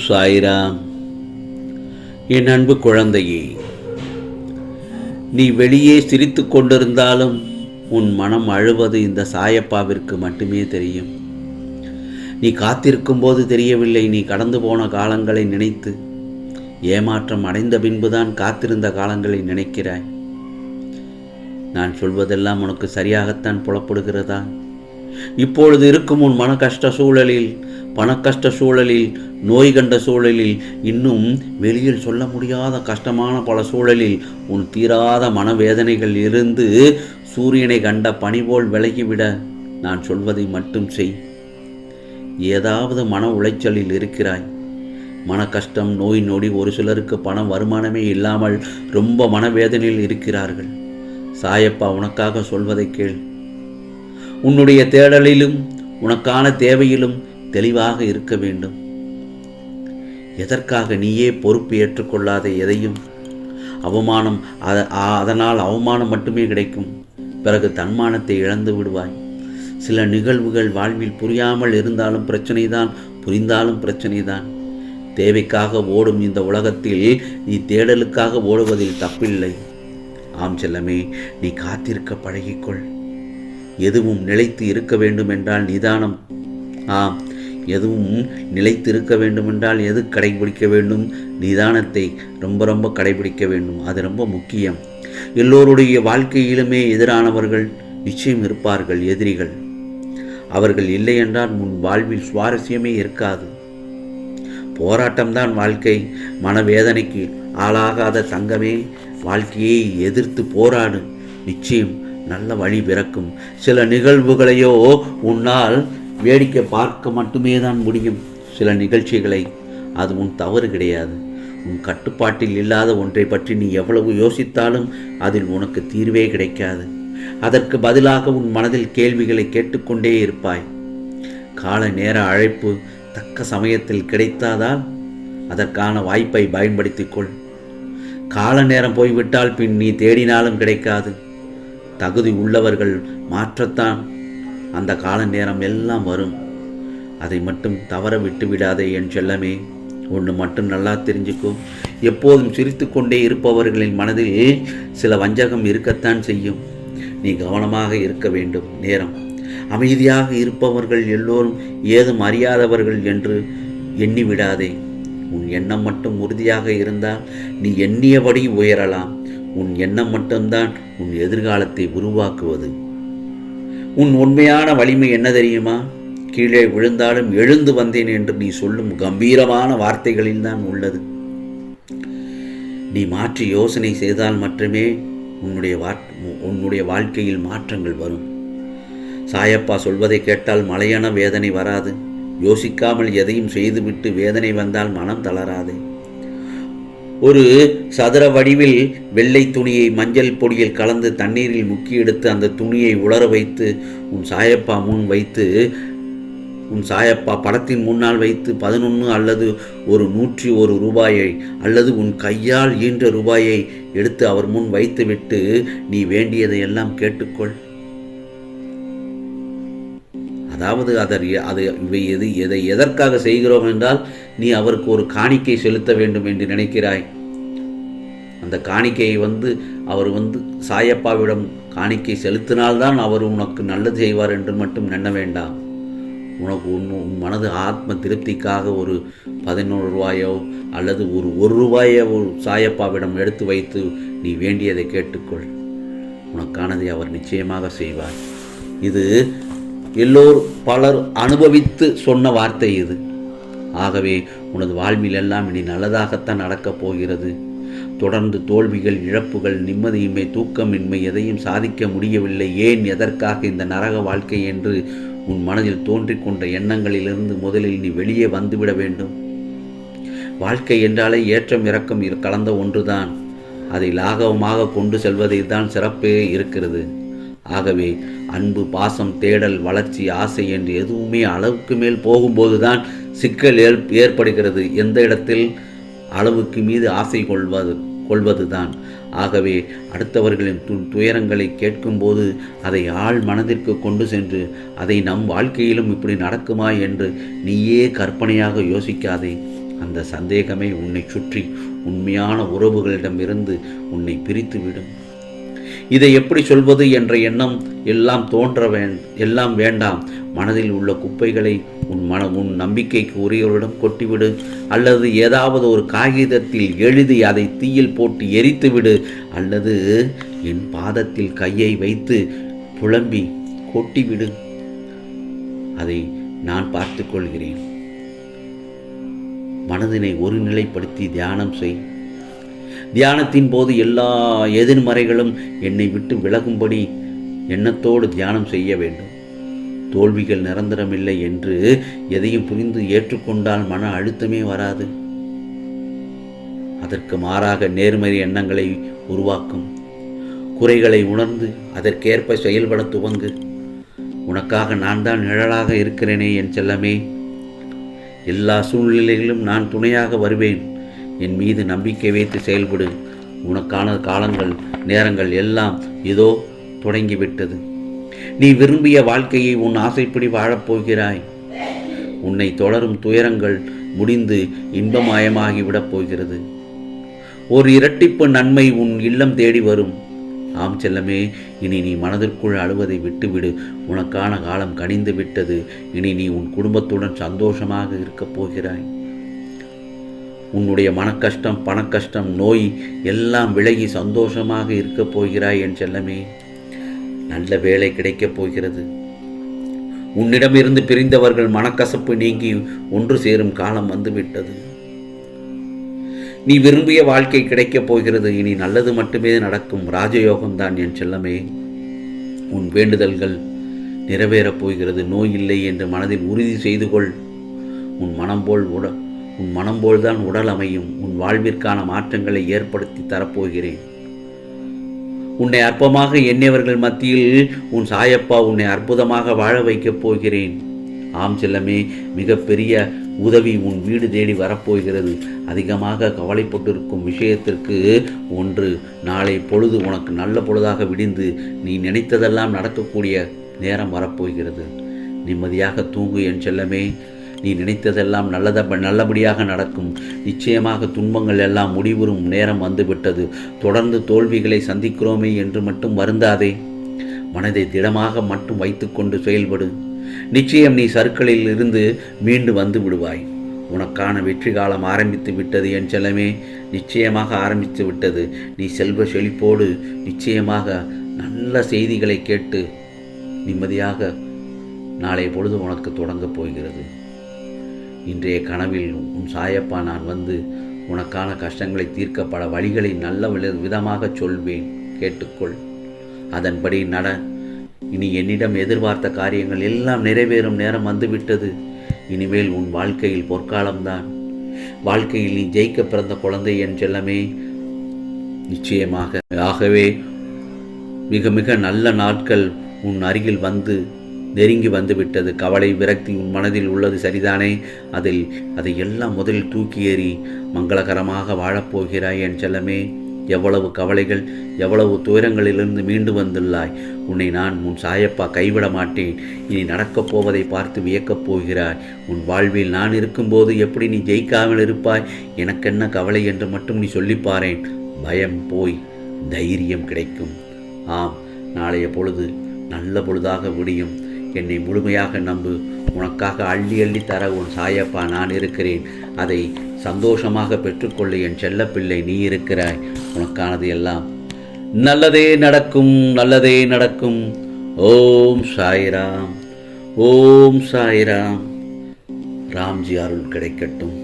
சாய்ராம். என் அன்பு குழந்தையே, நீ வெளியே சிரித்து கொண்டிருந்தாலும் உன் மனம் அழுவது இந்த சாயப்பாவிற்கு மட்டுமே தெரியும். நீ காத்திருக்கும் போது தெரியவில்லை. நீ கடந்து போன காலங்களை நினைத்து ஏமாற்றம் அடைந்த பின்புதான் காத்திருந்த காலங்களை நினைக்கிறாய். நான் சொல்வதெல்லாம் உனக்கு சரியாகத்தான் புலப்படுகிறதா? இப்பொழுது இருக்கும் உன் மன கஷ்ட சூழலில், பணக்கஷ்ட சூழலில், நோய் கண்ட சூழலில், இன்னும் வெளியில் சொல்ல முடியாத கஷ்டமான பல சூழலில் உன் தீராத மனவேதனைகள் இருந்து சூரியனை கண்ட பனி போல் விலகிவிட நான் சொல்வதை மட்டும் செய். ஏதாவது மன உளைச்சலில் இருக்கிறாய். மன கஷ்டம், நோய் நொடி, ஒரு சிலருக்கு பண வருமானமே இல்லாமல் ரொம்ப மனவேதனையில் இருக்கிறார்கள். சாயப்பா உனக்காக சொல்வதை கேள். உன்னுடைய தேடலிலும் உனக்கான தேவையிலும் தெளிவாக இருக்க வேண்டும். எதற்காக நீயே பொறுப்பு ஏற்றுக்கொள்ளாத எதையும் அவமானம், அதனால் அவமானம் மட்டுமே கிடைக்கும். பிறகு தன்மானத்தை இழந்து விடுவாய். சில நிகழ்வுகள் வாழ்வில் புரியாமல் இருந்தாலும் பிரச்சனைதான், புரிந்தாலும் பிரச்சனைதான். தேவைக்காக ஓடும் இந்த உலகத்தில் நீ தேடலுக்காக ஓடுவதில் தப்பில்லை. ஆம் செல்லமே, நீ காத்திருக்க பழகிக்கொள். எதுவும் நிலைத்து இருக்க வேண்டுமென்றால் நிதானம். எதுவும் நிலைத்து இருக்க வேண்டுமென்றால் எது கடைபிடிக்க வேண்டும்? நிதானத்தை ரொம்ப கடைபிடிக்க வேண்டும். அது ரொம்ப முக்கியம். எல்லோருடைய வாழ்க்கையிலுமே எதிரானவர்கள் நிச்சயம் இருப்பார்கள், எதிரிகள். அவர்கள் இல்லை என்றால் உன் வாழ்வில் சுவாரஸ்யமே இருக்காது. போராட்டம்தான் வாழ்க்கை. மனவேதனைக்கு ஆளாகாத தங்கமே, வாழ்க்கையை எதிர்த்து போராடு. நிச்சயம் நல்ல வழி பிறக்கும். சில நிகழ்வுகளையோ உன்னால் வேடிக்கை பார்க்க மட்டுமே தான் முடியும். சில நிகழ்ச்சிகளை, அது உன் தவறு கிடையாது. உன் கட்டுப்பாட்டில் இல்லாத ஒன்றை பற்றி நீ எவ்வளவு யோசித்தாலும் அதில் உனக்கு தீர்வே கிடைக்காது. அதற்கு பதிலாக உன் மனதில் கேள்விகளை கேட்டுக்கொண்டே இருப்பாய். கால நேர அழைப்பு தக்க சமயத்தில் கிடைத்தாதால் அதற்கான வாய்ப்பை பயன்படுத்திக்கொள். கால நேரம் போய்விட்டால் பின் நீ தேடினாலும் கிடைக்காது. தகுதி உள்ளவர்கள் மாற்றத்தான் அந்த கால நேரம் எல்லாம் வரும். அதை மட்டும் தவற விட்டு விடாதே என் செல்லமே. ஒன்று மட்டும் நல்லா தெரிஞ்சுக்கோ, எப்போதும் சிரித்து கொண்டே இருப்பவர்களின் மனதில் சில வஞ்சகம் இருக்கத்தான் செய்யும். நீ கவனமாக இருக்க வேண்டும். நேரம் அமைதியாக இருப்பவர்கள் எல்லோரும் ஏதும் அறியாதவர்கள் என்று எண்ணிவிடாதே. உன் எண்ணம் மட்டும் உறுதியாக இருந்தால் நீ எண்ணியபடி உயரலாம். உன் எண்ணம் மட்டும்தான் உன் எதிர்காலத்தை உருவாக்குவது. உன் உண்மையான வலிமை என்ன தெரியுமா? கீழே விழுந்தாலும் எழுந்து வந்தேன் என்று நீ சொல்லும் கம்பீரமான வார்த்தைகளில்தான் உள்ளது. நீ மாற்றி யோசனை செய்தால் மட்டுமே உன்னுடைய வாழ்க்கையில் மாற்றங்கள் வரும். சாயப்பா சொல்வதை கேட்டால் மலையான வேதனை வராது. யோசிக்காமல் எதையும் செய்துவிட்டு வேதனை வந்தால் மனம் தளராது. ஒரு சதுர வடிவில் வெள்ளை துணியை மஞ்சள் பொடியில் கலந்து தண்ணீரில் முக்கி எடுத்து அந்த துணியை உலர வைத்து உன் சாயப்பா படத்தின் முன்னால் வைத்து 11 அல்லது ஒரு 101 ரூபாயை அல்லது உன் கையால் ஈன்ற ரூபாயை எடுத்து அவர் முன் வைத்துவிட்டு நீ வேண்டியதையெல்லாம் கேட்டுக்கொள். அதாவது எதை எதற்காக செய்கிறோம் என்றால், நீ அவருக்கு ஒரு காணிக்கை செலுத்த வேண்டும் என்று நினைக்கிறாய். அந்த காணிக்கையை அவர் சாயப்பாவிடம் காணிக்கை செலுத்தினால்தான் அவர் உனக்கு நல்லது செய்வார் என்று மட்டும் எண்ண வேண்டாம். உனக்கு உன் மனது ஆத்ம திருப்திக்காக ஒரு 11 ரூபாயோ அல்லது ஒரு ரூபாயோ ஒரு சாயப்பாவிடம் எடுத்து வைத்து நீ வேண்டியதை கேட்டுக்கொள். உனக்கானதை அவர் நிச்சயமாக செய்வார். இது பலர் அனுபவித்து சொன்ன வார்த்தை இது. ஆகவே உனது வாழ்வில் எல்லாம் இனி நல்லதாகத்தான் நடக்கப் போகிறது. தொடர்ந்து தோல்விகள், இழப்புகள், நிம்மதியின்மை, தூக்கமின்மை, எதையும் சாதிக்க முடியவில்லை, ஏன் எதற்காக இந்த நரக வாழ்க்கை என்று உன் மனதில் தோன்றிக்கொண்ட எண்ணங்களிலிருந்து முதலில் நீ வெளியே வந்துவிட வேண்டும். வாழ்க்கை என்றாலே ஏற்றம் இறக்கம் கலந்த ஒன்றுதான். அதை லாகவமாக கொண்டு செல்வதில் தான் சிறப்பே இருக்கிறது. ஆகவே அன்பு, பாசம், தேடல், வளர்ச்சி, ஆசை என்று எதுவுமே அளவுக்கு மேல் போகும்போது தான் சிக்கல் ஏற்படுகிறது. எந்த இடத்தில் அளவுக்கு மீது ஆசை கொள்வது தான். ஆகவே அடுத்தவர்களின் துயரங்களை கேட்கும்போது அதை ஆழ் மனதிற்கு கொண்டு சென்று அதை நம் வாழ்க்கையிலும் இப்படி நடக்குமா என்று நீயே கற்பனையாக யோசிக்காதே. அந்த சந்தேகமே உன்னை சுற்றி உண்மையான உறவுகளிடமிருந்து உன்னை பிரித்துவிடும். இதை எப்படி சொல்வது என்ற எண்ணம் எல்லாம் வேண்டாம். மனதில் உள்ள குப்பைகளை உன் நம்பிக்கைக்கு உரியவரிடம் கொட்டிவிடு, அல்லது ஏதாவது ஒரு காகிதத்தில் எழுதி அதை தீயில் போட்டு எரித்துவிடு, அல்லது என் பாதத்தில் கையை வைத்து புலம்பி கொட்டிவிடு. அதை நான் பார்த்து கொள்கிறேன். மனதினை ஒருநிலைப்படுத்தி தியானம் செய். தியானத்தின் போது எல்லா எதிர்மறைகளும் என்னை விட்டு விலகும்படி எண்ணத்தோடு தியானம் செய்ய வேண்டும். தோல்விகள் நிரந்தரமில்லை என்று எதையும் புரிந்து ஏற்றுக்கொண்டால் மன அழுத்தமே வராது. அதற்கு மாறாக நேர்மறை எண்ணங்களை உருவாக்கும். குறைகளை உணர்ந்து அதற்கேற்ப செயல்பட துவங்கு. உனக்காக நான் தான் நிழலாக இருக்கிறேனே என் செல்லமே. எல்லா சூழ்நிலைகளிலும் நான் துணையாக வருவேன். என் மீது நம்பிக்கை வைத்து செயல்படு. உனக்கான காலங்கள் நேரங்கள் எல்லாம் இதோ தொடங்கிவிட்டது. நீ விரும்பிய வாழ்க்கையை உன் ஆசைப்படி வாழப்போகிறாய். உன்னை தொடரும் துயரங்கள் முடிந்து இன்பமயமாகிவிடப் போகிறது. ஒரு இரட்டிப்பு நன்மை உன் இல்லம் தேடி வரும். ஆம் செல்லமே, இனி நீ மனதிற்குள் அழுவதை விட்டுவிடு. உனக்கான காலம் கனிந்து விட்டது. இனி நீ உன் குடும்பத்துடன் சந்தோஷமாக இருக்கப் போகிறாய். உன்னுடைய மனக்கஷ்டம், பணக்கஷ்டம், நோய் எல்லாம் விலகி சந்தோஷமாக இருக்கப் போகிறாய் என் செல்லமே. நல்ல வேலை கிடைக்கப் போகிறது. உன்னிடமிருந்து பிரிந்தவர்கள் மனக்கசப்பு நீங்கி ஒன்று சேரும் காலம் வந்துவிட்டது. நீ விரும்பிய வாழ்க்கை கிடைக்கப் போகிறது. இனி நல்லது மட்டுமே நடக்கும். ராஜயோகம்தான் என் செல்லமே. உன் வேண்டுதல்கள் நிறைவேறப் போகிறது. நோய் இல்லை என்று மனதில் உறுதி செய்து கொள். உன் மனம் போல்தான் உடல் அமையும். உன் வாழ்விற்கான மாற்றங்களை ஏற்படுத்தி தரப்போகிறேன். உன்னை அற்பமாக எண்ணியவர்கள் மத்தியில் உன் சாயப்பா உன்னை அற்புதமாக வாழ வைக்கப் போகிறேன். ஆம் செல்லமே, மிகப்பெரிய உதவி உன் வீடு தேடி வரப்போகிறது. அதிகமாக கவலைப்பட்டிருக்கும் விஷயத்திற்கு ஒன்று நாளை பொழுது உனக்கு நல்ல பொழுதாக விடிந்து நீ நினைத்ததெல்லாம் நடக்கக்கூடிய நேரம் வரப்போகிறது. நிம்மதியாக தூங்கு என் செல்லமே. நீ நினைத்ததெல்லாம் நல்லபடியாக நடக்கும். நிச்சயமாக துன்பங்கள் எல்லாம் முடிவுறும் நேரம் வந்துவிட்டது. தொடர்ந்து தோல்விகளை சந்திக்கிறோமே என்று மட்டும் வருந்தாதே. மனதை திடமாக மட்டும் வைத்துக்கொண்டு செயல்படு. நிச்சயம் நீ சறுக்களில் இருந்து மீண்டு வந்து விடுவாய். உனக்கான வெற்றி காலம் ஆரம்பித்து விட்டது என் செல்லமே. நிச்சயமாக ஆரம்பித்து விட்டது. நீ செல்வ செழிப்போடு நிச்சயமாக நல்ல செய்திகளை கேட்டு நிம்மதியாக நாளைய பொழுது உனக்கு தொடங்கப் போகிறது. இன்றைய கனவில் உன் சாயப்பா நான் வந்து உனக்கான கஷ்டங்களை தீர்க்க பல வழிகளை நல்ல விதமாக சொல்வேன். கேட்டுக்கொள். அதன்படி நட. இனி என்னிடம் எதிர்பார்த்த காரியங்கள் எல்லாம் நிறைவேறும் நேரம் வந்துவிட்டது. இனிமேல் உன் வாழ்க்கையில் பொற்காலம்தான். வாழ்க்கையில் நீ ஜெயிக்க பிறந்த குழந்தை என் செல்லமே. நிச்சயமாக. ஆகவே மிக மிக நல்ல நாட்கள் உன் அருகில் நெருங்கி வந்துவிட்டது. கவலை, விரக்தி உன் மனதில் உள்ளது சரிதானே? அதை எல்லாம் முதலில் தூக்கி எறி மங்களகரமாக வாழப்போகிறாய் என் செல்லமே. எவ்வளவு கவலைகள், எவ்வளவு துயரங்களிலிருந்து மீண்டு வந்துள்ளாய். உன்னை நான் உன் சாயப்பா கைவிட மாட்டேன். இனி நடக்கப் போவதை பார்த்து வியக்கப் போகிறாய். உன் வாழ்வில் நான் இருக்கும்போது எப்படி நீ ஜெயிக்காமல் இருப்பாய்? எனக்கென்ன கவலை என்று மட்டும் நீ சொல்லிப்பாரேன். பயம் போய் தைரியம் கிடைக்கும். ஆம், நாளைய பொழுது நல்ல பொழுதாக விடியும். என்னை முழுமையாக நம்பு. உனக்காக அள்ளி அள்ளி தர உன் சாயப்பா நான் இருக்கிறேன். அதை சந்தோஷமாக பெற்றுக்கொள்ள என் செல்லப்பிள்ளை நீ இருக்கிறாய். உனக்கானது எல்லாம் நல்லதே நடக்கும், நல்லதே நடக்கும். ஓம் சாய்ராம், ஓம் சாய்ராம். ராம்ஜி அருள் கிடைக்கட்டும்.